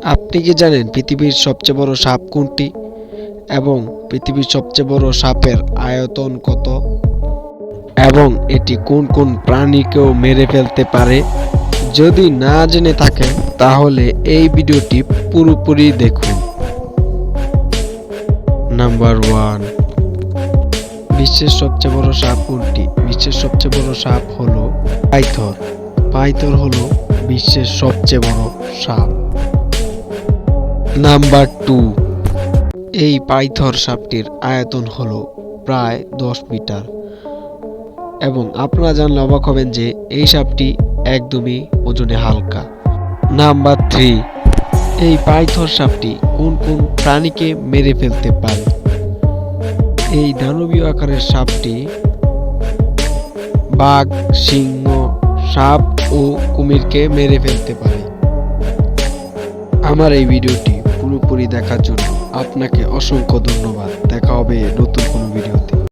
আপনি কি জানেন পৃথিবীর সবচেয়ে বড় সাপ কোনটি এবং পৃথিবীর সবচেয়ে বড় সাপের আয়তন কত এবং এটি কোন কোন প্রাণীকেও মেরে ফেলতে পারে? যদি না জেনে থাকেন তাহলে এই ভিডিওটি পুরোপুরি দেখুন। নাম্বার 1, বিশ্বের সবচেয়ে বড় সাপ কোনটি? বিশ্বের সবচেয়ে বড় সাপ হলো পাইথর। পাইথর হলো বিশ্বের সবচেয়ে বড় সাপ। নাম্বার 2, এই পাইথর সাপটির আয়তন হলো প্রায় 10 মিটার এবং আপনারা জানলে অবাক হবেন যে এই সাপটি একদমই ওজনে হালকা। নাম্বার 3, এই পাইথর সাপটি কোন কোন প্রাণীকে মেরে ফেলতে পারে? এই দানবীয় আকারের সাপটি বাঘ, সিংহ, সাপ ও কুমিরকে মেরে ফেলতে পারে। আমার এই ভিডিওটি পুরোপুরি দেখার জন্য আপনাকে অসংখ্য ধন্যবাদ। দেখা হবে নতুন কোনো ভিডিওতে।